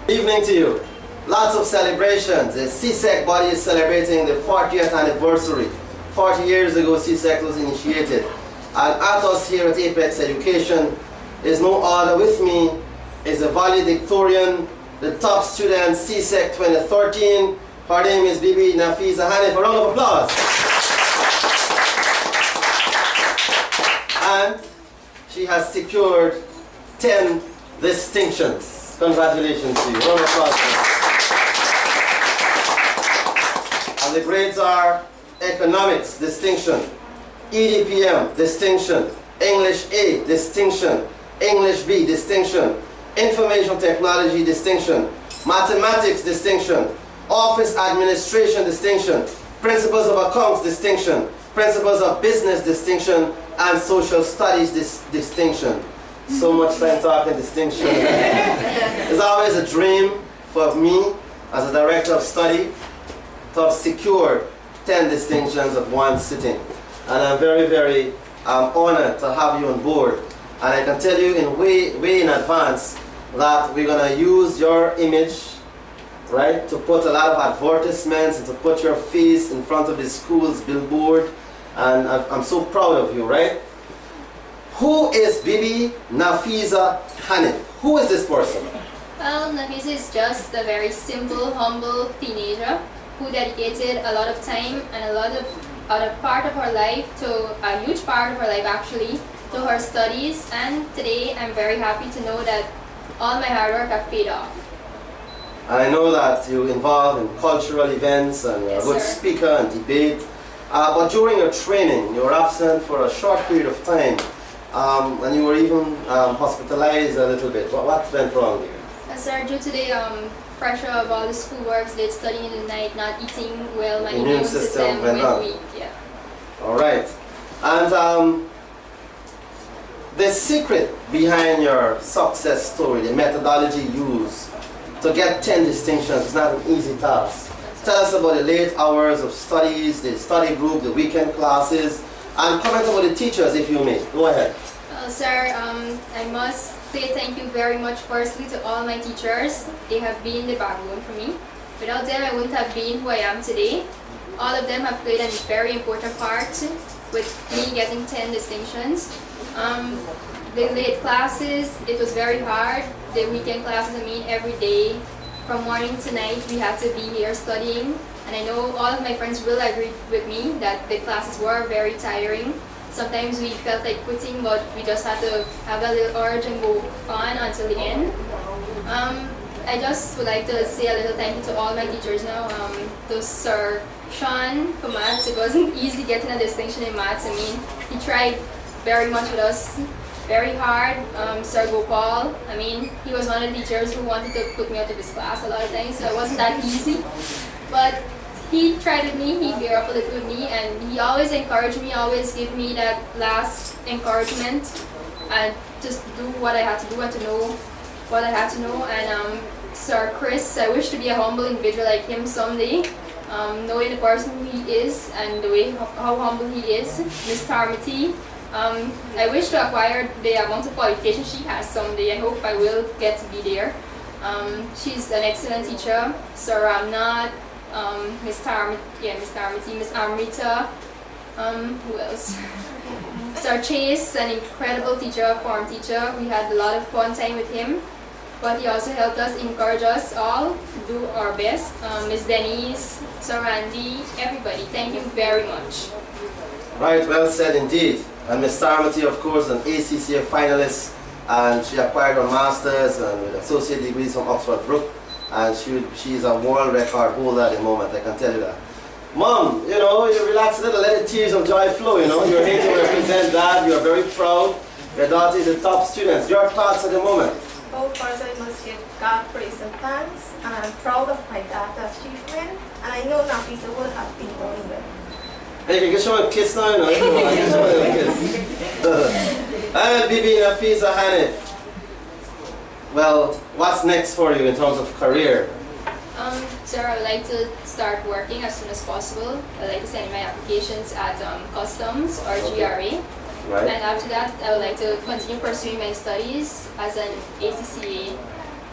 Evening to you. Lots of celebrations. The Csec body is celebrating the 40th anniversary. 40 years ago, Csec was initiated. And at us here at Apex Education is no other with me is the valedictorian, the top student, Csec 2013. Her name is BIBI NAFEEZA HANIFF. A round of applause. And she has secured 10 distinctions. Congratulations to you. Round of applause. And the grades are Economics, distinction. EDPM, distinction. English A, distinction. English B, distinction. Information Technology, distinction. Mathematics, distinction. Office Administration, distinction. Principles of Accounts, distinction. Principles of Business, distinction. And Social Studies, distinction. So much time talking distinction. It's always a dream for me as a director of study to have secured 10 distinctions at one sitting. And I'm very, very honored to have you on board. And I can tell you in way in advance that we're going to use your image, right, to put a lot of advertisements and to put your face in front of the school's billboard. And I'm so proud of you, right? Who is BIBI NAFEEZA HANIFF? Who is this person? Well, NAFEEZA is just a very simple, humble teenager who dedicated a lot of time and a part of her life a huge part of her life actually, to her studies. And today I'm very happy to know that all my hard work have paid off. And I know that you're involved in cultural events and you're a good speaker and debate. But during your training, you were absent for a short period of time. And you were even hospitalized a little bit. What went wrong there? Yes, sir. Due to the pressure of all the schoolwork, late studying in the night, not eating well, my immune system went weak. Yeah. All right. And the secret behind your success story, the methodology used to get 10 distinctions is not an easy task. Tell us about the late hours of studies, the study group, the weekend classes, and comment about the teachers if you may. Go ahead. Sir, I must say thank you very much firstly to all my teachers. They have been the backbone for me. Without them, I wouldn't have been who I am today. All of them have played a very important part with me getting 10 distinctions. The late classes, it was very hard. The weekend classes, every day, from morning to night, we had to be here studying. And I know all of my friends will agree with me that the classes were very tiring. Sometimes we felt like quitting, but we just had to have a little urge and go on until the end. I just would like to say a little thank you to all my teachers now. To Sir Sean for maths. It wasn't easy getting a distinction in maths. He tried very much with us, very hard. Sir Gopal, he was one of the teachers who wanted to put me out of his class a lot of times, so it wasn't that easy. But he tried with me, he bear up a little with me, and he always encouraged me, always gave me that last encouragement and just do what I had to do and to know what I had to know. And Sir Chris, I wish to be a humble individual like him someday, knowing the person who he is and the way how humble he is. Miss Tarmity, I wish to acquire the amount of qualifications she has someday. I hope I will get to be there. She's an excellent teacher. Sir Ramnath, Miss Tarmity, Miss Amrita, who else? Sir Chase, an incredible teacher, form teacher. We had a lot of fun time with him, but he also helped us, encourage us all to do our best. Miss Denise, Sir Randy, everybody, thank you very much. Right, well said indeed. And Miss Tarmity, of course, an ACCA finalist, and she acquired her master's and with associate degrees from Oxford Brook. And she's a world record holder at the moment, I can tell you that. Mom, you relax a little, let the tears of joy flow, You're here to represent Dad, you're very proud. Your daughter is the top student. Your thoughts at the moment? Oh, first I must give God praise and thanks, and I'm proud of my daughter's achievement, and I know NAFEEZA will have been going well. And you can get someone a kiss now, Get someone a kiss. And BIBI NAFEEZA HANIFF. Well, what's next for you in terms of career? Sir, I would like to start working as soon as possible. I'd like to send in my applications at Customs or GRA. Right. And after that, I would like to continue pursuing my studies as an ACCA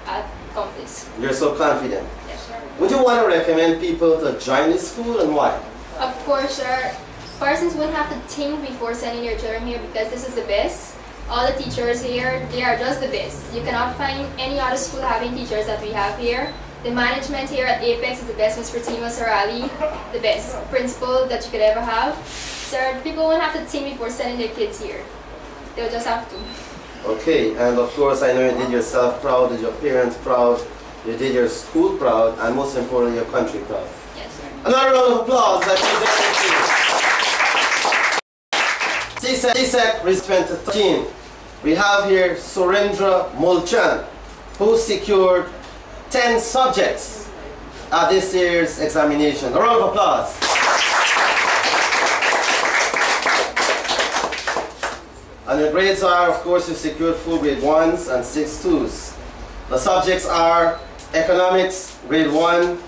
at accomplish. You're so confident. Yes, sir. Would you want to recommend people to join this school and why? Of course, sir. Persons wouldn't have to think before sending their children here because this is the best. All the teachers here, they are just the best. You cannot find any other school having teachers that we have here. The management here at Apex is the best. Ms. Fatima, Sir Ali, the best principal that you could ever have. Sir, people won't have to think before sending their kids here. They'll just have to. Okay, and of course I know you did yourself proud, did your parents proud, you did your school proud, and most importantly your country proud. Yes, sir. Another round of applause. Csec Risk 2013. We have here Surendra Mulchan, who secured 10 subjects at this year's examination. A round of applause. And the grades are, of course, you secured full grade 1s and 6-2s. The subjects are Economics, grade 1,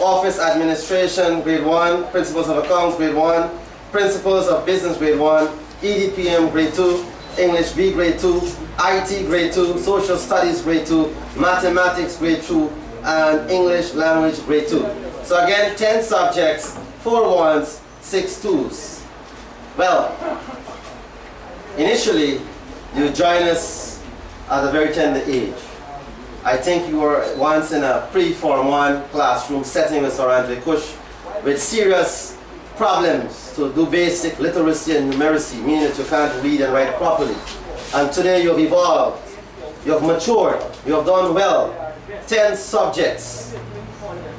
Office Administration, grade 1, Principles of Accounts, grade 1, Principles of Business, grade 1, EDPM, grade 2, English B, grade 2, IT, grade 2, Social Studies, grade 2, Mathematics, grade 2, and English Language, grade 2. So again, 10 subjects, 4 1s, 6 2s. Well, initially, you joined us at a very tender age. I think you were once in a pre-Form 1 classroom setting with Sarandre Kush with serious problems to do basic literacy and numeracy, meaning that you can't read and write properly. And today you have evolved, you have matured, you have done well. 10 subjects.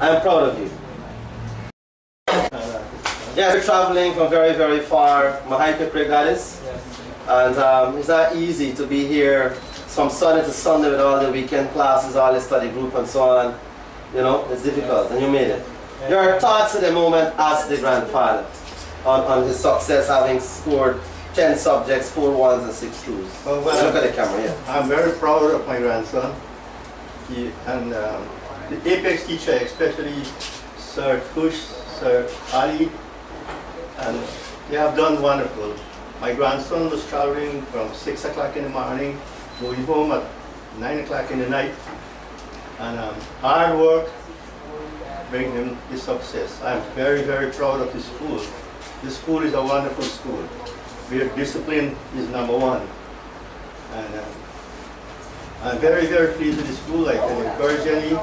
I'm proud of you. Yeah, we're traveling from very, very far. Mahaika Craig, that is. And it's not easy to be here from Sunday to Sunday with all the weekend classes, all the study group and so on. You know, it's difficult, and you made it. Your thoughts at the moment as the grandfather on his success, having scored 10 subjects, 4 1s and 6 2s. Well, Look at the camera, yeah. I'm very proud of my grandson. The Apex teacher, especially Sir Kush, Sir Ali, and they have done wonderful. My grandson was traveling from 6 o'clock in the morning, going home at 9 o'clock in the night, and hard work bring him this success. I'm very, very proud of the school. The school is a wonderful school, where discipline is number 1. And I'm very, very pleased with the school. I can encourage any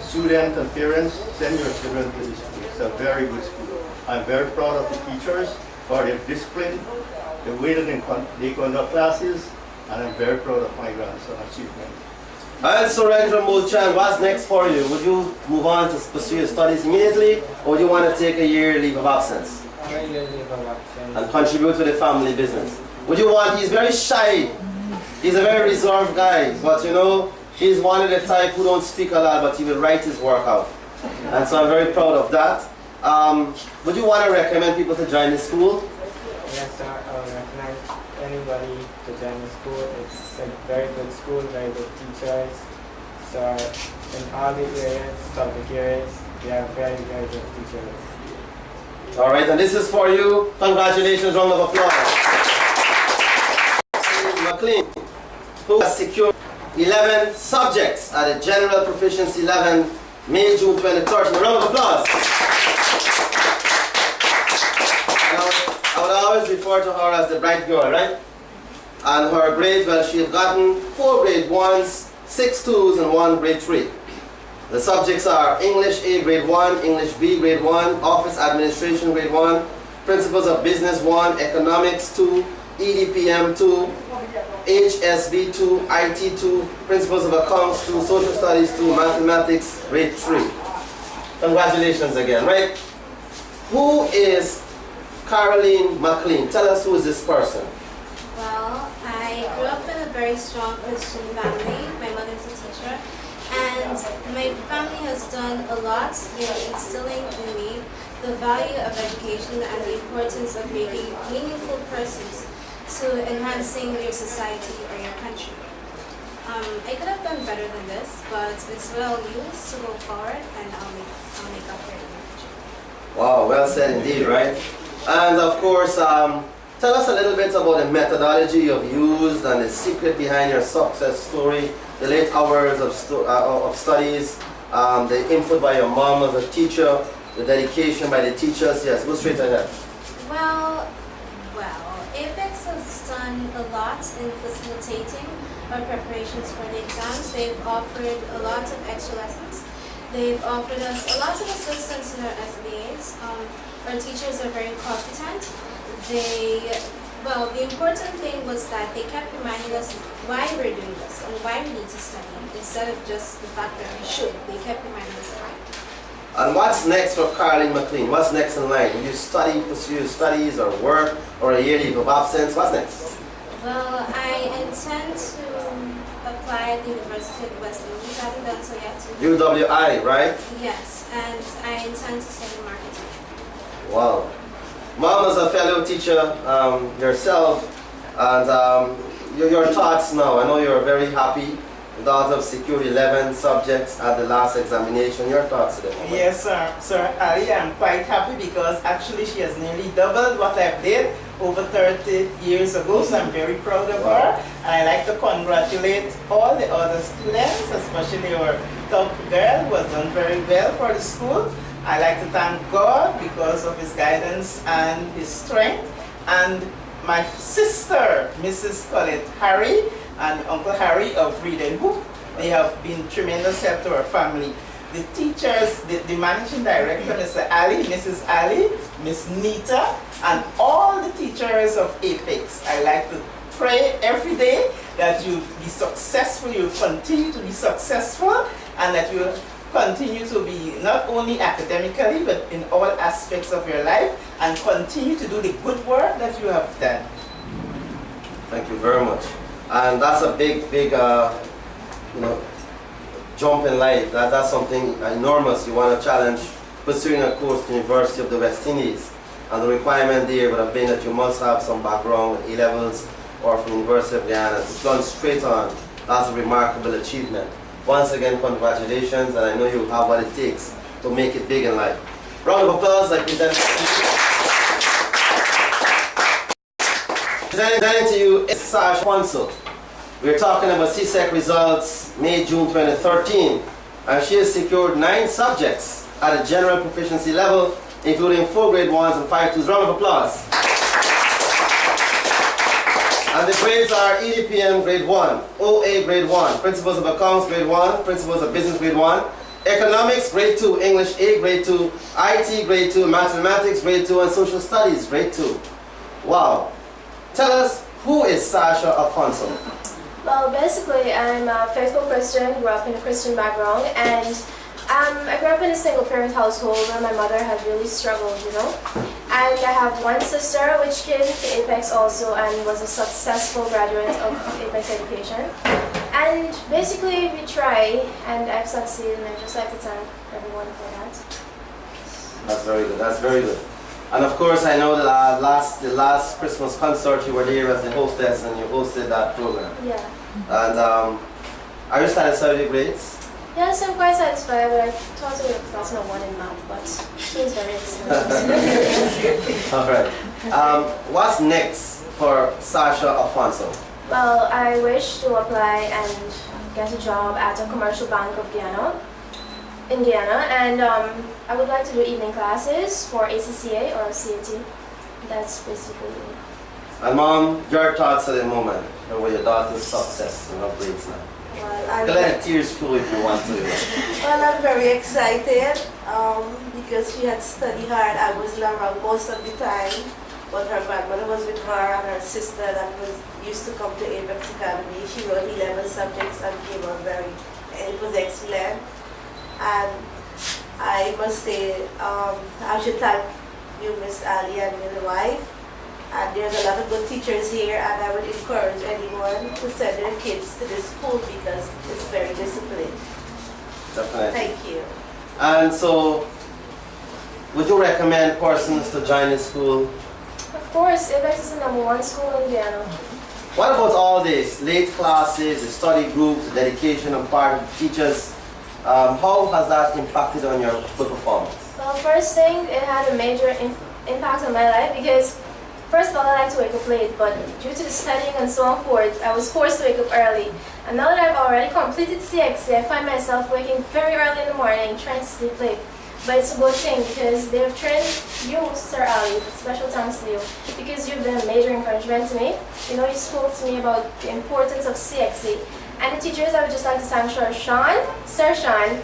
student and parents, send your children to the school. It's a very good school. I'm very proud of the teachers for their discipline, the way that they conduct classes, and I'm very proud of my grandson's achievement. And Surendra Mulchan, what's next for you? Would you move on to pursue your studies immediately, or do you want to take a year leave of absence and contribute to the family business? Would you want, he's very shy, he's a very reserved guy, but you know, he's one of the type who don't speak a lot, but he will write his work out. And so I'm very proud of that. Would you want to recommend people to join the school? Yes, sir. I would recommend anybody to join the school. It's a very good school, very good teachers. So in all the areas, topic areas, they are very, very good teachers. All right, and this is for you. Congratulations, round of applause. McLean, who has secured 11 subjects at the General Proficiency 11, May, June 2013. A round of applause. I would always refer to her as the bright girl, right? And her grades, well, she has gotten 4 grade 1s, 6 2s, and 1 grade 3. The subjects are English A, grade 1, English B, grade 1, Office Administration, grade 1, Principles of Business 1, Economics 2, EDPM 2, HSB 2, IT 2, Principles of Accounts 2, Social Studies 2, Mathematics, grade 3. Congratulations again, right? Who is Caroline McLean? Tell us who is this person. Well, I grew up in a very strong Christian family. My mother's a teacher, and my family has done a lot in instilling in me the value of education and the importance of making meaningful persons to enhancing your society or your country. I could have done better than this, but it's what I'll use to go forward, and I'll make up for it in the future. Wow, well said indeed, right? And of course, Tell us a little bit about the methodology you've used and the secret behind your success story, the late hours of studies, the input by your mom as a teacher, the dedication by the teachers. Yes, go straight ahead. Well, Apex has done a lot in facilitating our preparations for the exams. They've offered a lot of extra lessons. They've offered us a lot of assistance in our SBAs. Our teachers are very competent. The important thing was that they kept reminding us why we're doing this and why we need to study, instead of just the fact that we should. They kept reminding us why. And what's next for Caroline McLean? What's next in line? Will you pursue your studies or work or a year leave of absence? What's next? Well, I intend to apply at the University of West Indies. I haven't done so yet. UWI, right? Yes, and I intend to study marketing. Wow. Mom, as a fellow teacher yourself, and your thoughts now. I know you're very happy. The daughter have secured 11 subjects at the last examination. Your thoughts today? Yes, sir. Ali, I'm quite happy because actually she has nearly doubled what I did over 30 years ago, so I'm very proud of her. And I like to congratulate all the other students, especially our top girl who has done very well for the school. I like to thank God because of his guidance and his strength. And my sister, Mrs. Colette Harry, and Uncle Harry of Reading Hook, they have been tremendous help to our family. The teachers, the managing director, Mr. Ali, Mrs. Ali, Miss Nita, and all the teachers of Apex. I like to pray every day that you be successful, you continue to be successful, and that you continue to be not only academically, but in all aspects of your life, and continue to do the good work that you have done. Thank you very much. And that's a big, jump in life. That's something enormous. You want to challenge pursuing a course at the University of the West Indies. And the requirement there would have been that you must have some background, A-levels, or from the University of Guyana. To plunge straight on, that's a remarkable achievement. Once again, congratulations, and I know you have what it takes to make it big in life. Round of applause, I present Presenting to you is Saj Alfonso. We're talking about CSEC results May, June 2013, and she has secured 9 subjects at a general proficiency level, including 4 grade 1s and 5 2s. Round of applause. And the grades are EDPM grade 1, OA grade 1, Principles of Accounts grade 1, Principles of Business grade 1, Economics grade 2, English A grade 2, IT grade 2, Mathematics grade 2, and Social Studies grade 2. Wow. Tell us, who is Sasha Alfonso? Well, basically, I'm a faithful Christian, grew up in a Christian background, and I grew up in a single-parent household where my mother had really struggled, And I have one sister which came to Apex also and was a successful graduate of Apex education. And basically, we try, and I've succeeded, and I'd just like to thank everyone for that. That's very good, that's very good. And of course, I know that the last Christmas concert you were there as the hostess and you hosted that program. Yeah. And are you satisfied with your grades? Yes, I'm quite satisfied, but I thought I would have gotten a 1 in math, but she was very excellent. All right. What's next for Sasha Alfonso? Well, I wish to apply and get a job at a commercial bank of Guyana, and I would like to do evening classes for ACCA or CAT. That's basically it. And Mom, your thoughts at the moment over your daughter's success and her grades now? Well, Let tears flow if you want to. Well, I'm very excited because she had studied hard. I wasn't around most of the time, but her grandmother was with her and her sister that used to come to Apex Academy. She wrote 11 subjects and came out it was excellent. And I must say, I should thank you, Miss Ali, and your wife. And there's a lot of good teachers here, and I would encourage anyone to send their kids to this school because it's very disciplined. Definitely. Thank you. And so, would you recommend persons to join the school? Of course, Apex is the #1 school in Guyana. What about all this? Late classes, the study groups, the dedication of part of teachers. How has that impacted on your good performance? Well, first thing, it had a major impact on my life because First of all, I like to wake up late, but due to the studying and so on forth, I was forced to wake up early. And now that I've already completed CXC, I find myself waking very early in the morning, trying to sleep late. But it's a good thing because they have trained you, Sir Ali, special thanks to you, because you've been a major encouragement to me. You know, you spoke to me about the importance of CXC. And the teachers, I would just like to thank Sir Sean,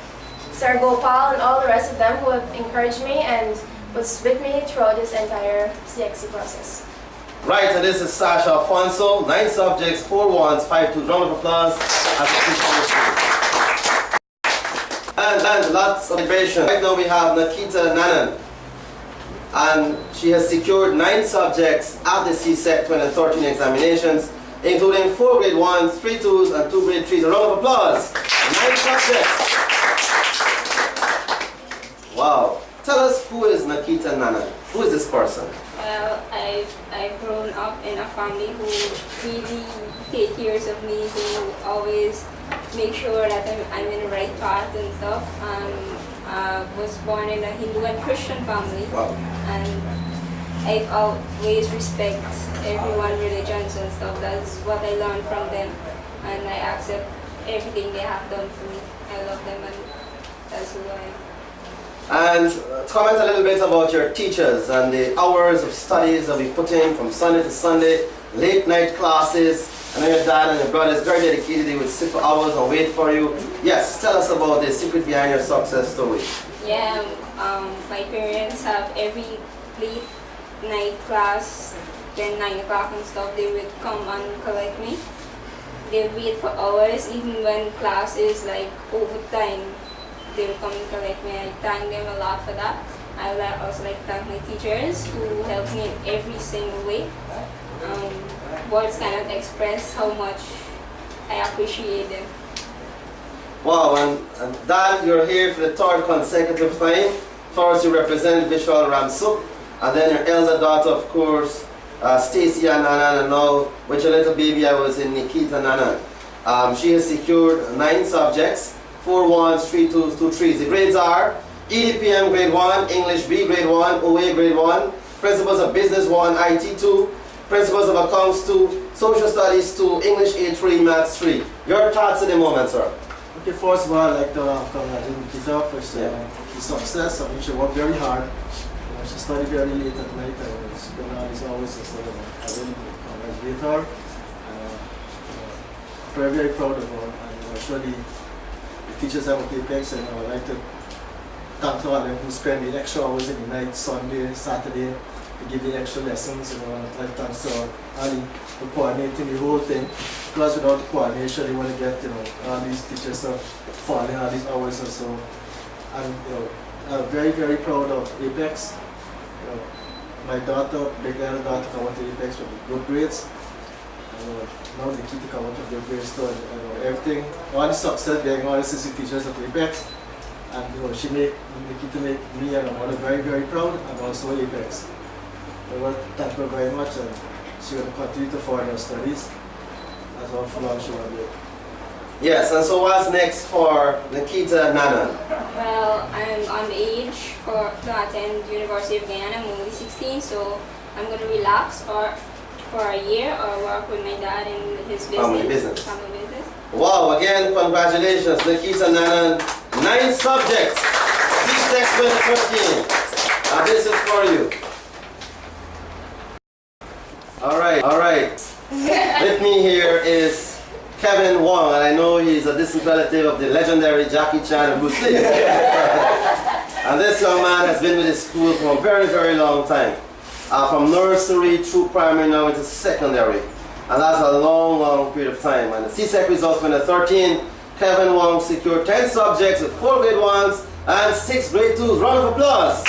Sir Gopal, and all the rest of them who have encouraged me and was with me throughout this entire CXC process. Right, and this is Sasha Alfonso, 9 subjects, 4 ones, 5 twos. Round of applause. And lots of celebration. Right now we have Nakita Nanan, and she has secured 9 subjects at the CSEC 2013 examinations, including 4 grade 1s, 3 2s, and 2 grade 3s. A round of applause. 9 subjects. Wow. Tell us, who is Nakita Nanan? Who is this person? Well, I've grown up in a family who really take care of me, who always make sure that I'm in the right path and stuff. I was born in a Hindu and Christian family. Wow. And I've always respect everyone's religions and stuff. That's what I learned from them. And I accept everything they have done for me. I love them, and that's who I am. And comment a little bit about your teachers and the hours of studies that we put in from Sunday to Sunday, late night classes. I know your dad and your brother is very dedicated. They would sit for hours and wait for you. Yes, tell us about the secret behind your success story. Yeah, my parents have every late night class, then 9 o'clock and stuff. They would come and collect me. They would wait for hours, even when class is like overtime. They will come and collect me. I thank them a lot for that. I would also like to thank my teachers who helped me in every single way. Words cannot express how much I appreciate them. Wow, and Dan, you're here for the 3rd consecutive time. First, you represent Vishal Ramsuk, and then your elder daughter, of course, Stacy Nanan, and now with your little baby, I was in Nikita Nanan. She has secured 9 subjects. 4 1s, 3 2s, 2 3s. The grades are EDPM grade 1, English B grade 1, OA grade 1, Principles of Business 1, IT 2, Principles of Accounts 2, Social Studies 2, English A3, Maths 3. Your thoughts at the moment, sir? Okay, first of all, I'd like to congratulate Nikita for the success. I mean, she worked very hard. She studied very late at night, and she's been on this always. So I really congratulate her. Very, very proud of her. And surely teachers have a Apex, and I would like to thank all of them who spend the extra hours in the night, Sunday, Saturday, to give the extra lessons. And I'd like to thank Ali for coordinating the whole thing. Because without the coordination, you want to get all these teachers falling all these hours or so. And I'm very, very proud of Apex. My daughter, big little daughter, come out to Apex with good grades. Now the key to come out of their grades too, everything, all the success being all the assistant teachers at Apex, and she made Nikita make me and my mother very, very proud, and also Apex. I want to thank her very much, and she will continue to further her studies as well for long she will do. Yes, and so what's next for Nikita Nanan? Well, I'm on the age to attend University of Guyana. I'm only 16, so I'm going to relax for a year or work with my dad in his business. Family business. Wow, again, congratulations, Nikita Nanan. 9 subjects, CSEC 2013. And this is for you. All right. With me here is Kevin Wong, and I know he's a distant relative of the legendary Jackie Chan and Bruce Lee. And this young man has been with his school for a very, very long time. From nursery through primary now into secondary. And that's a long, long period of time. And the CSEC results 2013, Kevin Wong secured 10 subjects with 4 grade 1s and 6 grade 2s. Round of applause.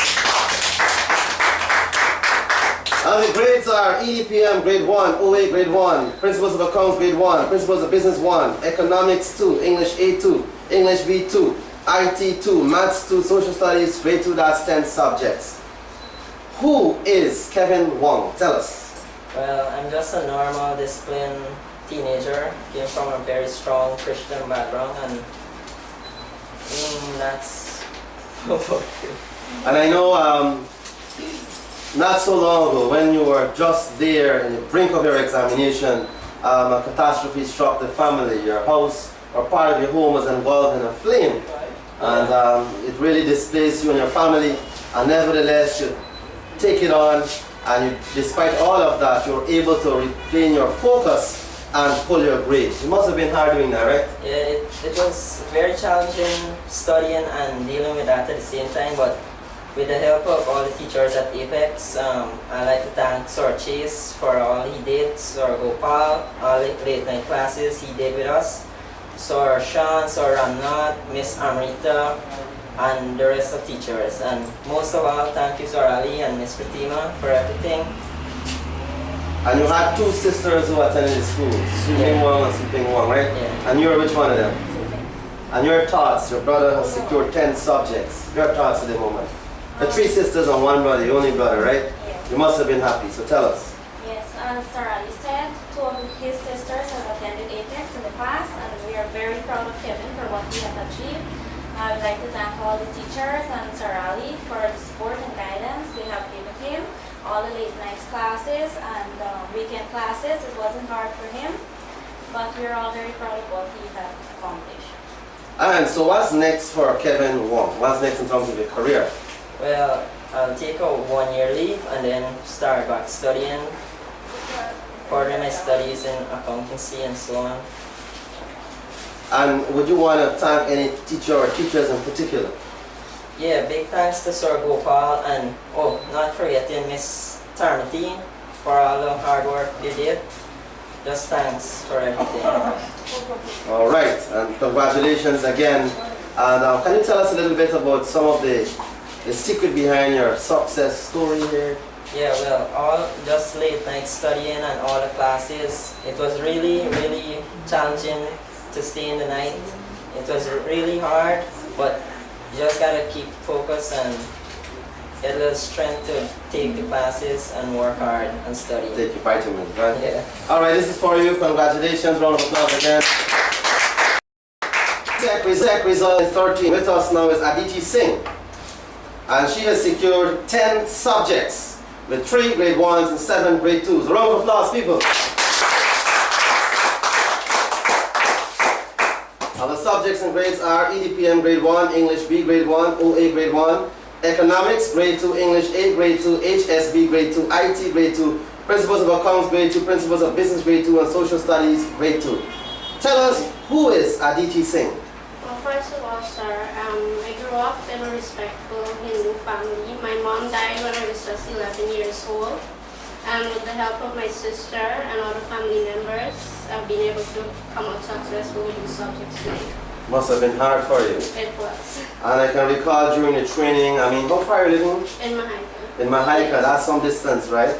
And the grades are EDPM grade 1, OA grade 1, Principles of Accounts grade 1, Principles of Business 1, Economics 2, English A2, English B2, IT 2, Maths 2, Social Studies grade 2, that's 10 subjects. Who is Kevin Wong? Tell us. Well, I'm just a normal, disciplined teenager. Came from a very strong Christian background, and that's And I know not so long ago, when you were just there in the brink of your examination, a catastrophe struck the family. Your house or part of your home was involved in a flame. And it really displaced you and your family. And nevertheless, you take it on, and you, despite all of that, you're able to retain your focus and pull your grades. It must have been hard doing that, right? Yeah, it was very challenging studying and dealing with that at the same time, but with the help of all the teachers at Apex, I'd like to thank Sir Chase for all he did, Sir Gopal, all the late night classes he did with us, Sir Sean, Sir Ramnath, Miss Amrita, and the rest of teachers. And most of all, thank you Sir Ali and Miss Pratima for everything. And you had two sisters who attended the school, Sweeping Wong and Sweeping Wong, right? Yeah. And you were which one of them? And your thoughts, your brother has secured 10 subjects. Your thoughts at the moment. The three sisters and one brother, your only brother, right? Yes. You must have been happy, so tell us. Yes, as Sir Ali said, two of his sisters have attended Apex in the past, and we are very proud of Kevin for what he has achieved. I would like to thank all the teachers and Sir Ali for the support and guidance they have given him. All the late nights classes and weekend classes, it wasn't hard for him, but we're all very proud of what he has accomplished. And so what's next for Kevin Wong? What's next in terms of your career? Well, I'll take a 1 year leave and then start back studying, further my studies in accountancy and so on. And would you want to thank any teacher or teachers in particular? Yeah, big thanks to Sir Gopal and, oh, not forgetting Miss Tarmati for all the hard work they did. Just thanks for everything. All right, and congratulations again. And can you tell us a little bit about some of the secret behind your success story here? Yeah, well, all just late night studying and all the classes. It was really, really challenging to stay in the night. It was really hard, but you just gotta keep focused and get a little strength to take the classes and work hard and study. Take your vitamins, right? Yeah. All right, this is for you. Congratulations. Round of applause again. Czec result is 13. With us now is Aditi Singh. And she has secured 10 subjects with 3 grade 1s and 7 grade 2s. A round of applause, people. Now the subjects and grades are EDPM grade 1, English B grade 1, OA grade 1, Economics grade 2, English A grade 2, HSB grade 2, IT grade 2, Principles of Accounts grade 2, Principles of Business grade 2, and Social Studies grade 2. Tell us, who is Aditi Singh? Well, first of all, sir, I grew up in a respectful Hindu family. My mom died when I was just 11 years old. And with the help of my sister and other family members, I've been able to come out successful with these subjects today. Must have been hard for you. It was. And I can recall during the training, I mean, how far are you living? In Mahika. In Mahika, that's some distance, right?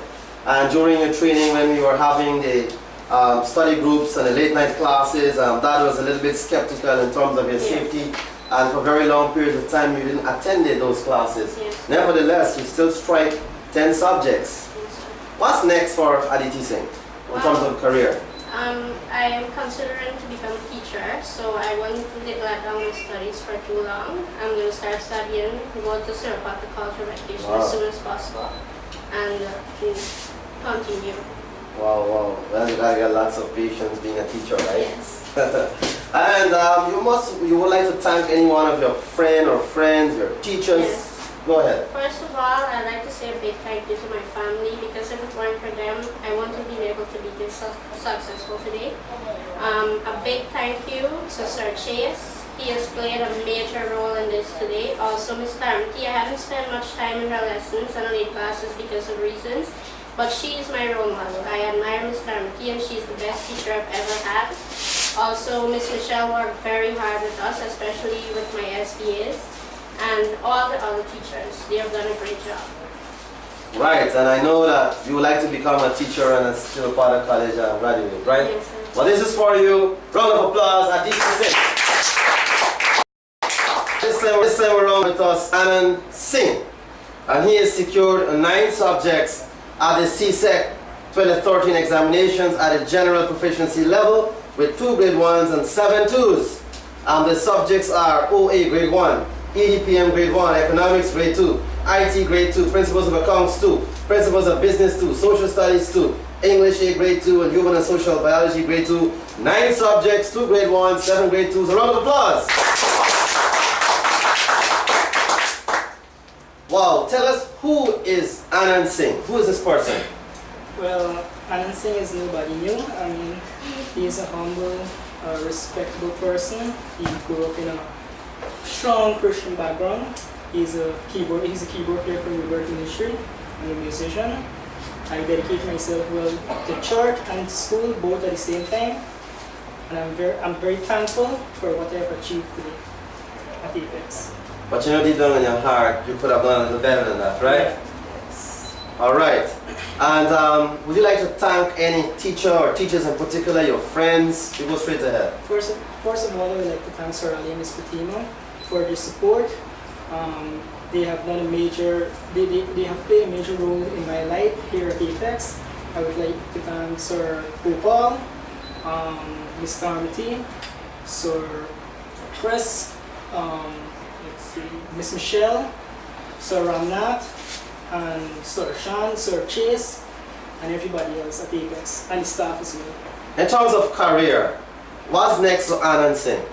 And during your training when we were having the study groups and the late night classes, that was a little bit skeptical in terms of your safety. And for very long periods of time you didn't attend those classes. Yes. Nevertheless, you still strike 10 subjects. What's next for Aditi Singh in terms of career? I am considering to become a teacher, so I won't let down my studies for too long. I'm going to start studying, go to Sirpat, the cultural education as soon as possible, and continue. Wow, wow. Well, you got lots of patience being a teacher, right? Yes. And you would like to thank any one of your friends, your teachers. Yes. Go ahead. First of all, I'd like to say a big thank you to my family, because if it weren't for them, I wouldn't have been able to be this successful today. A big thank you to Sir Chase. He has played a major role in this today. Also, Ms. Tarmati, I haven't spent much time in her lessons and late classes because of reasons, but she is my role model. I admire Ms. Tarmati, and she's the best teacher I've ever had. Also, Ms. Michelle worked very hard with us, especially with my SBAs. And all the other teachers, they have done a great job. Right, and I know that you would like to become a teacher and still part of college and graduate, right? Yes, sir. Well, this is for you. Round of applause, Aditi Singh. This time around with us, Anand Singh. And he has secured 9 subjects at the Csec 2013 examinations at a general proficiency level with 2 grade 1s and 7 2s. And the subjects are OA grade 1, EDPM grade 1, Economics grade 2, IT grade 2, Principles of Accounts 2, Principles of Business 2, Social Studies 2, English A grade 2, and Human and Social Biology grade 2. 9 subjects, 2 grade 1, 7 grade 2s. A round of applause. Wow, tell us, who is Anand Singh? Who is this person? Well, Anand Singh is nobody new. I mean, he is a humble, respectable person. He grew up in a strong Christian background. He's a keyboard player for the Liberty Ministry and a musician. I dedicate myself well to church and to school both at the same time. And I'm very thankful for what I have achieved today at Apex. But you know deep down in your heart, you could have done a little better than that, right? Yes. All right. And would you like to thank any teacher or teachers in particular, your friends? You go straight ahead. First of all, I would like to thank Sir Ali and Ms. Fatima for their support. They have done they have played a major role in my life here at Apex. I would like to thank Sir Gopal, Ms. Tarmati, Sir Chris, let's see, Ms. Michelle, Sir Ramnath, and Sir Shan, Sir Chase, and everybody else at Apex, and the staff as well. In terms of career, what's next for Anand Singh?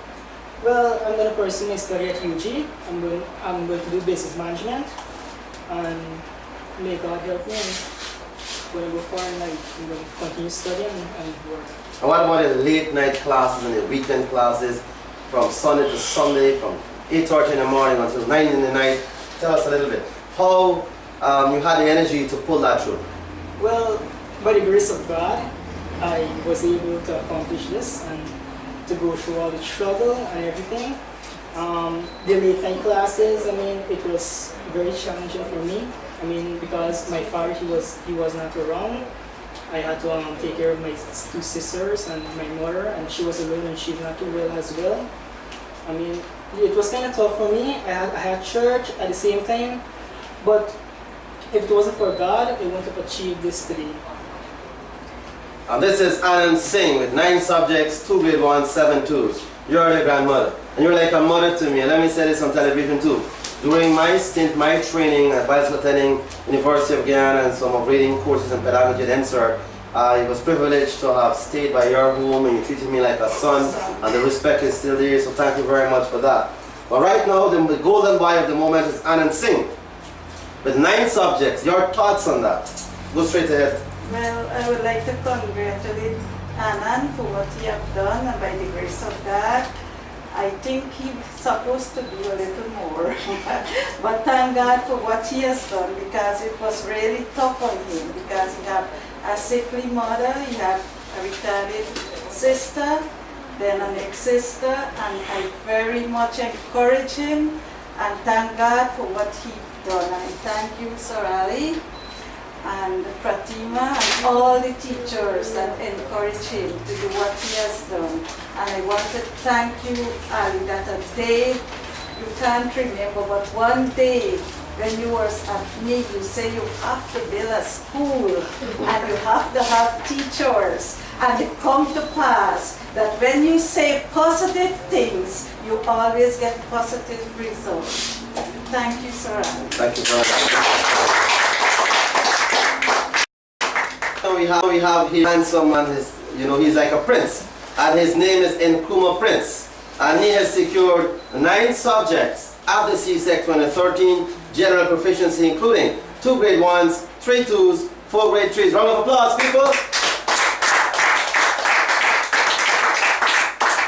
Well, I'm going to pursue my study at UG. I'm going to do business management, and may God help me when I go far in life. I'm going to continue studying and work. And what about the late night classes and the weekend classes from Sunday to Sunday, from 8:30 in the morning until 9 in the night? Tell us a little bit. How you had the energy to pull that through? Well, by the grace of God, I was able to accomplish this and to go through all the struggle and everything. The late night classes, I mean, it was very challenging for me. I mean, because my father, he was not around. I had to take care of my 2 sisters and my mother, and she was alone and she's not too well as well. I mean, it was kind of tough for me. I had church at the same time, but if it wasn't for God, I wouldn't have achieved this today. And this is Anand Singh with 9 subjects, 2 grade 1, 7 2s. You're the grandmother, and you're like a mother to me. And let me say this on television too. During my stint, my training at Vice Attending University of Guyana and some of reading courses in pedagogy at NSER, I was privileged to have stayed by your home, and you treated me like a son, and the respect is still there, so thank you very much for that. But right now, the golden boy of the moment is Anand Singh with 9 subjects. Your thoughts on that? Go straight ahead. Well, I would like to congratulate Anand for what he has done, and by the grace of God, I think he's supposed to do a little more. But thank God for what he has done, because it was really tough on him, because he have a sickly mother, he have a retarded sister, then an ex-sister, and I very much encourage him and thank God for what he's done. And I thank you, Sir Ali, and Pratima, and all the teachers that encourage him to do what he has done. And I want to thank you, Ali, that a day you can't remember, but one day when you were at me, you say you have to build a school and you have to have teachers. And it come to pass that when you say positive things, you always get positive results. Thank you, Sir Ali. Thank you very much. We have here handsome man, he's like a prince, and his name is Nkrumah Prince, and he has secured 9 subjects at the CSEC 2013 general proficiency, including 2 grade 1s, 3 2s, 4 grade 3s. Round of applause, people.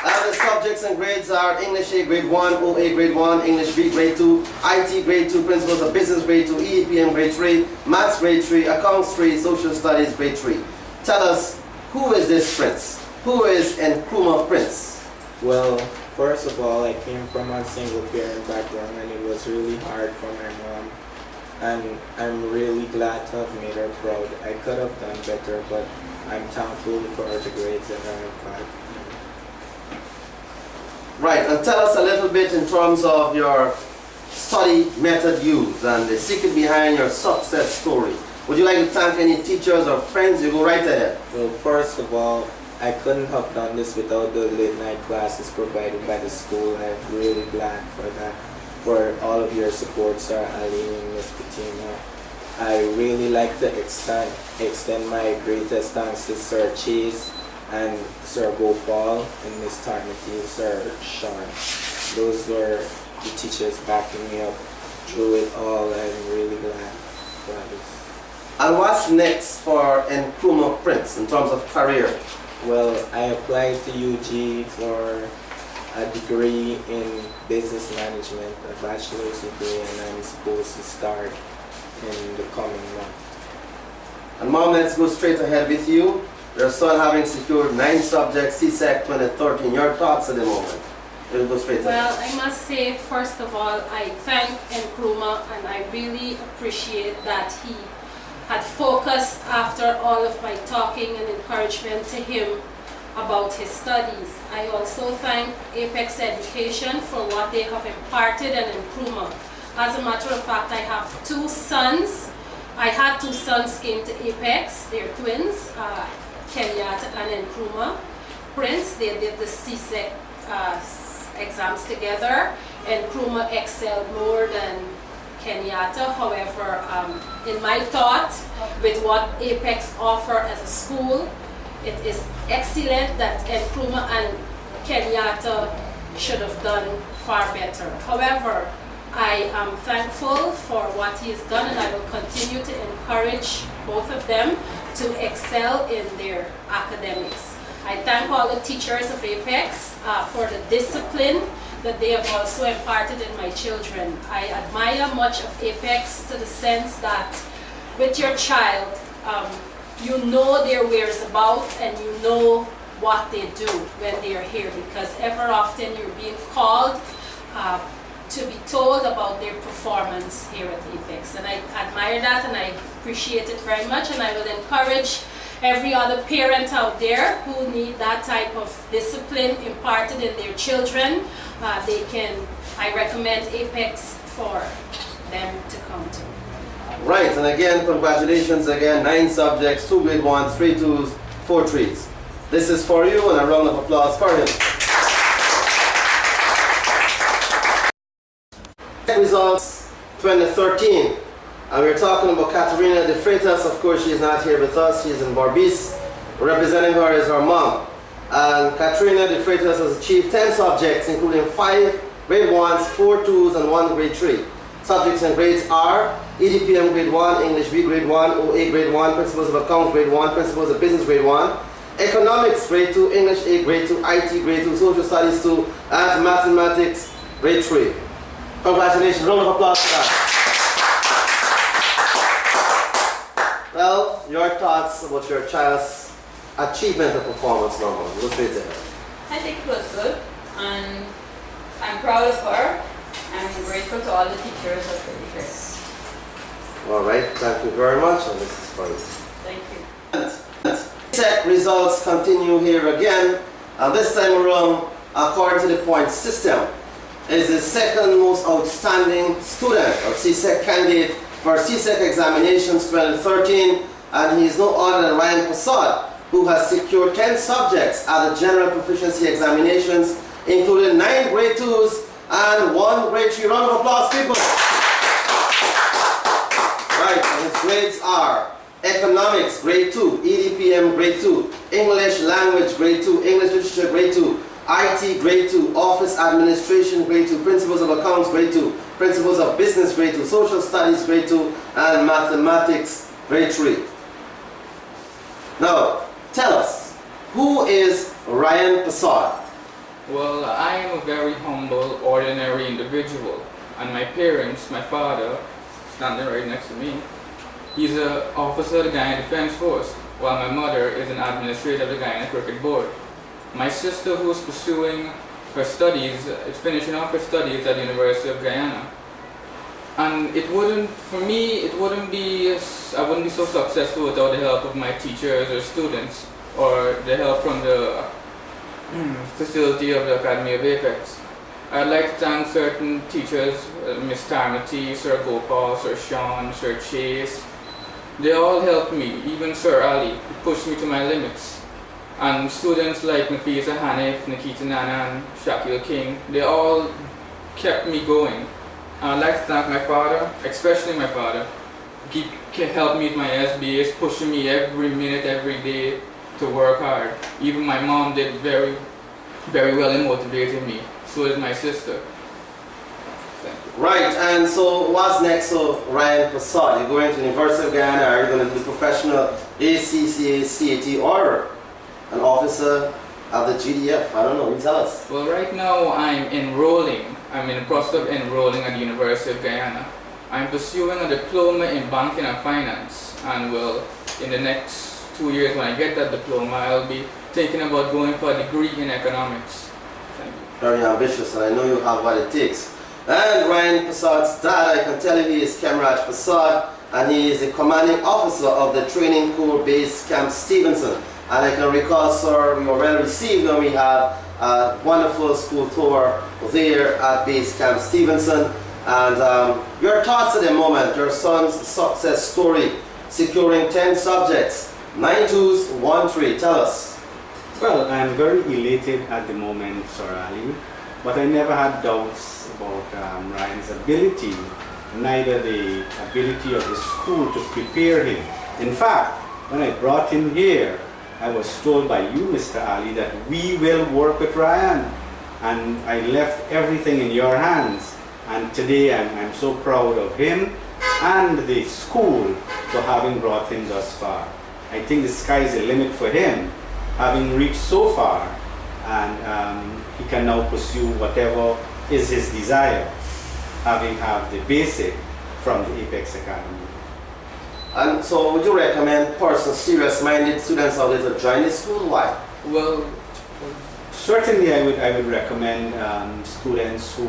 And the subjects and grades are English A grade 1, OA grade 1, English B grade 2, IT grade 2, Principles of Business grade 2, EAPM grade 3, Maths grade 3, Accounts 3, Social Studies grade 3. Tell us, who is this prince? Who is Nkrumah Prince? Well, first of all, I came from a single parent background, and it was really hard for my mom. And I'm really glad to have made her proud. I could have done better, but I'm thankful for the grades that I have had. Right, and tell us a little bit in terms of your study method used and the secret behind your success story. Would you like to thank any teachers or friends? You go right ahead. Well, first of all, I couldn't have done this without the late night classes provided by the school. I'm really glad for that, for all of your support, Sir Ali and Ms. Fatima. I really like to extend my greatest thanks to Sir Chase and Sir Gopal and Miss Tarmity, Sir Sean. Those were the teachers backing me up through it all. I'm really glad for this. And what's next for Nkrumah Prince in terms of career? Well, I applied to UG for a degree in business management, a bachelor's degree, and I'm supposed to start in the coming month. And Mom, let's go straight ahead with you. Your son having secured 9 subjects, CSEC 2013. Your thoughts at the moment? We'll go straight ahead. Well, I must say, first of all, I thank Nkrumah, and I really appreciate that he had focused after all of my talking and encouragement to him about his studies. I also thank Apex Education for what they have imparted in Nkrumah. As a matter of fact, I have 2 sons. I had 2 sons came to Apex. They're twins, Kenyatta and Nkrumah Prince. They did the CSEC exams together. Nkrumah excelled more than Kenyatta. However, in my thought, with what Apex offer as a school, it is excellent that Nkrumah and Kenyatta should have done far better. However, I am thankful for what he has done, and I will continue to encourage both of them to excel in their academics. I thank all the teachers of Apex for the discipline that they have also imparted in my children. I admire much of Apex to the sense that with your child, you know their whereabouts and you know what they do when they are here, because ever often you're being called to be told about their performance here at Apex. And I admire that and I appreciate it very much, and I will encourage every other parent out there who need that type of discipline imparted in their children. I recommend Apex for them to come to. Right, and again, congratulations again. 9 subjects, 2 grade 1s, 3 2s, 4 3s. This is for you, and a round of applause for him. Results 2013, and we're talking about Katerina de Freitas. Of course, she's not here with us. She's in Barbice. Representing her is her mom. And Katerina de Freitas has achieved 10 subjects, including 5 grade 1s, 4 2s, and 1 grade 3. Subjects and grades are EDPM grade 1, English B grade 1, OA grade 1, Principles of Accounts grade 1, Principles of Business grade 1, Economics grade 2, English A grade 2, IT grade 2, Social Studies 2, and Mathematics grade 3. Congratulations, round of applause for that. Well, your thoughts about your child's achievement and performance number. Let's read it. I think it was good, and I'm proud of her. I'm grateful to all the teachers of the Apex. All right, thank you very much, and this is for you. Thank you. Czech results continue here again, and this time around, according to the point system, is the second most outstanding student or CSEC candidate for CSEC examinations 2013, and he is no other than Ryan Passad, who has secured 10 subjects at the general proficiency examinations, including 9 grade 2s and 1 grade 3. Round of applause, people. Right, and his grades are Economics grade 2, EDPM grade 2, English language grade 2, English literature grade 2, IT grade 2, Office Administration grade 2, Principles of Accounts grade 2, Principles of Business grade 2, Social Studies grade 2, and Mathematics grade 3. Now, tell us, who is Ryan Passad? Well, I am a very humble, ordinary individual, and my parents, my father, standing right next to me, he's an officer of the Guyana Defense Force, while my mother is an administrator of the Guyana Cricket Board. My sister, who is pursuing her studies, is finishing off her studies at the University of Guyana. And it wouldn't, for me, I wouldn't be so successful without the help of my teachers or students, or the help from the facility of the Academy of Apex. I'd like to thank certain teachers, Miss Tarmity, Sir Gopal, Sir Sean, Sir Chase. They all helped me, even Sir Ali, who pushed me to my limits. And students like NAFEEZA, HANIFF, Nikita Nanan, Shakil King, they all kept me going. I'd like to thank my father, especially my father, helped me with my SBAs, pushing me every minute, every day to work hard. Even my mom did very, very well in motivating me. So did my sister. Right, and so what's next? So Ryan Passad, you're going to University of Guyana, are you going to do professional ACCA, CAT, or an officer of the GDF? I don't know, you tell us. Well, right now I'm enrolling. I'm in the process of enrolling at the University of Guyana. I'm pursuing a diploma in banking and finance, and well, in the next 2 years when I get that diploma, I'll be thinking about going for a degree in economics. Thank you. Very ambitious, and I know you have what it takes. And Ryan Passad's dad, I can tell you, he is Camarade Passad, and he is the commanding officer of the Training Corps Base Camp Stevenson. And I can recall, sir, we were well received when we had a wonderful school tour there at Base Camp Stevenson. And your thoughts at the moment, your son's success story, securing 10 subjects, 9 twos, 1 3. Tell us. Well, I'm very elated at the moment, Sir Ali, but I never had doubts about Ryan's ability, neither the ability of the school to prepare him. In fact, when I brought him here, I was told by you, Mr. Ali, that we will work with Ryan, and I left everything in your hands. And today I'm so proud of him and the school for having brought him thus far. I think the sky is the limit for him, having reached so far, and he can now pursue whatever is his desire, having have the basic from the Apex Academy. And so would you recommend persons, serious-minded students out there to join the school? Why? Well, certainly I would recommend students who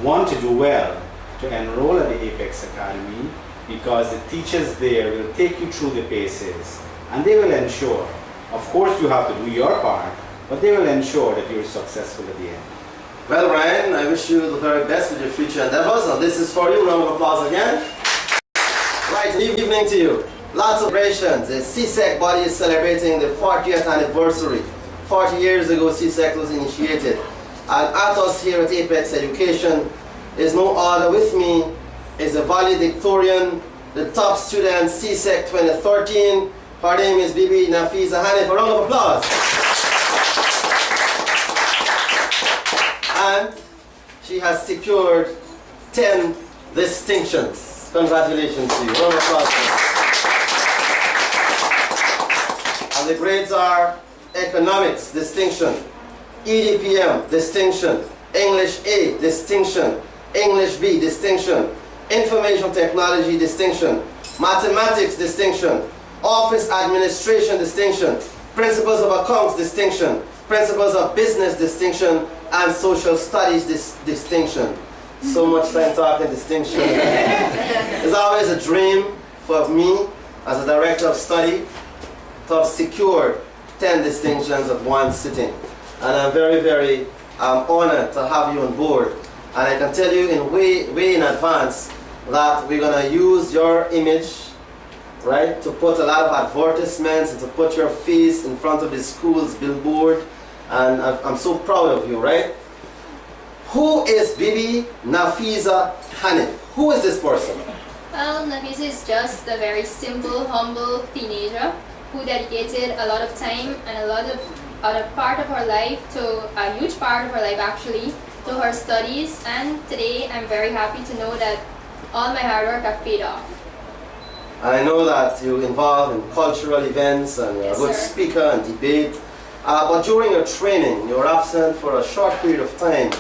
want to do well to enroll at the Apex Academy, because the teachers there will take you through the paces, and they will ensure, of course you have to do your part, but they will ensure that you're successful at the end. Well, Ryan, I wish you the very best with your future endeavors, and this is for you. Round of applause again. Right, good evening to you. Lots of celebrations. The Csec body is celebrating the 40th anniversary. 40 years ago, Csec was initiated. And at us here at Apex Education is no other with me, is a valedictorian, the top student, Csec 2013. Her name is BIBI NAFEEZA HANIFF. A round of applause. And she has secured 10 distinctions. Congratulations to you. Round of applause. And the grades are economics, distinction. EDPM, distinction. English A, distinction. English B, distinction. Information technology, distinction. Mathematics, distinction. Office administration, distinction. Principles of accounts, distinction. Principles of business, distinction. And social studies, distinction. So much time talking distinction. It's always a dream for me as a director of study to have secured 10 distinctions at one sitting. And I'm very, very honored to have you on board. And I can tell you in way in advance that we're going to use your image, right, to put a lot of advertisements and to put your face in front of the school's billboard. And I'm so proud of you, right? Who is BIBI NAFEEZA HANIFF? Who is this person? Well, NAFEEZA is just a very simple, humble teenager who dedicated a lot of time and a part of her life, to a huge part of her life actually, to her studies. And today I'm very happy to know that all my hard work have paid off. I know that you're involved in cultural events and you're Yes, a good sir. speaker and debate. But during your training, you were absent for a short period of time.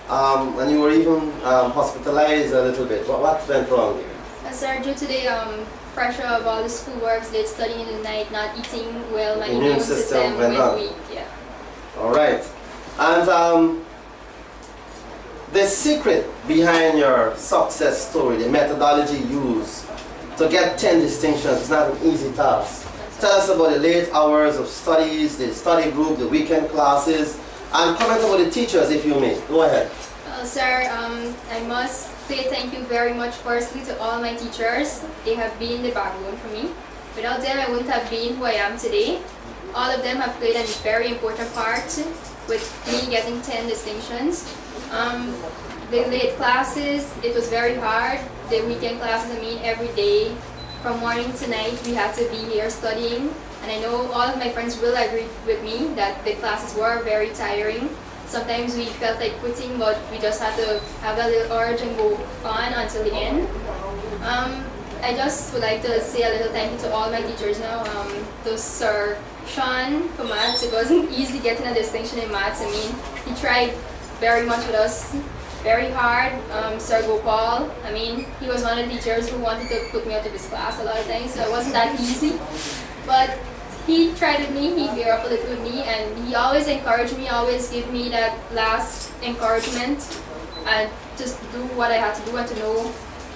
And you were even hospitalized a little bit. What went wrong here? Sir, due to the pressure of all the schoolworks, late studying in the night, not eating well, my Immune immune system system went went down. weak. Yeah. All right. And the secret behind your success story, the methodology used to get 10 distinctions is not an easy task. Tell us about the late hours of studies, the study group, the weekend classes, and comment about the teachers if you may. Go ahead. Sir, I must say thank you very much firstly to all my teachers. They have been the backbone for me. Without them, I wouldn't have been who I am today. All of them have played a very important part with me getting 10 distinctions. The late classes, it was very hard. The weekend classes, every day, from morning to night, we had to be here studying. And I know all of my friends will agree with me that the classes were very tiring. Sometimes we felt like quitting, but we just had to have a little urge and go on until the end. I just would like to say a little thank you to all my teachers now. To Sir Sean for maths. It wasn't easy getting a distinction in maths. He tried very much with us, very hard. Sir Gopal, he was one of the teachers who wanted to put me out of his class a lot of times, so it wasn't that easy. But he tried with me, he bear up a little with me, and he always encouraged me, always gave me that last encouragement and just do what I had to do and to know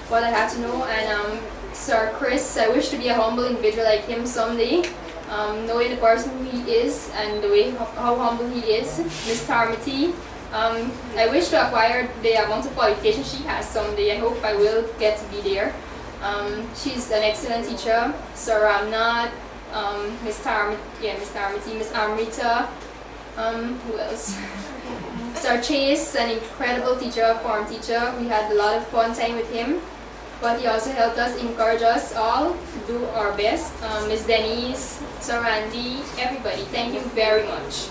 what I had to know. And Sir Chris, I wish to be a humble individual like him someday, knowing the person who he is and the way how humble he is. Miss Tarmity, I wish to acquire the amount of qualifications she has someday. I hope I will get to be there. She's an excellent teacher. Sir Ramnath, Miss Tarmity, Miss Amrita, who else? Sir Chase, an incredible teacher, form teacher. We had a lot of fun time with him, but he also helped us, encourage us all to do our best. Miss Denise, Sir Randy, everybody, thank you very much.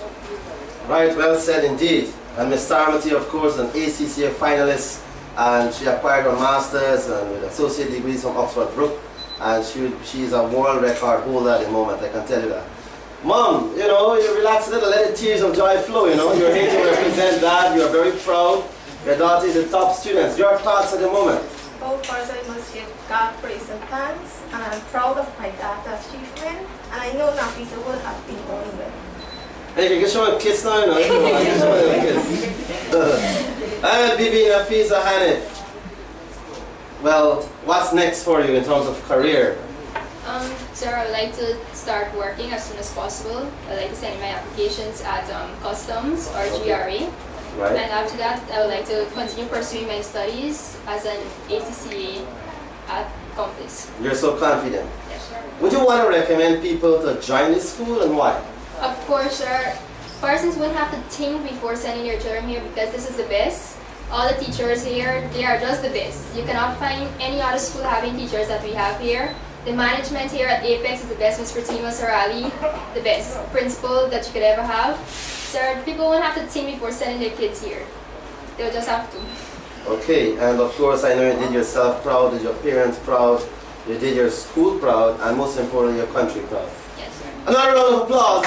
Right, well said indeed. And Miss Tarmity, of course, an ACCA finalist, and she acquired her master's and with associate degrees from Oxford Brook, and she's a world record holder at the moment, I can tell you that. Mom, you relax a little, let the tears of joy flow, You're here to represent that, you're very proud. Your daughter is the top student. Your thoughts at the moment? Well, first I must give God praise and thanks, and I'm proud of my daughter's achievement, and I know NAFEEZA will have been going well. Hey, you can show a kiss now, You can show a kiss. And BIBI, NAFEEZA, HANIFF. Well, what's next for you in terms of career? Sir, I would like to start working as soon as possible. I would like to send in my applications at Customs or GRA. Right. And after that, I would like to continue pursuing my studies as an ACCA accomplice. You're so confident. Yes, sir. Would you want to recommend people to join this school, and why? Of course, sir. Persons wouldn't have to think before sending their children here because this is the best. All the teachers here, they are just the best. You cannot find any other school having teachers that we have here. The management here at Apex is the best. Ms. Pratima, Sir Ali, the best principal that you could ever have. Sir, people won't have to think before sending their kids here. They'll just have to. Okay, and of course I know you did yourself proud, did your parents proud, you did your school proud, and most importantly your country proud. Yes, sir. Another round of applause.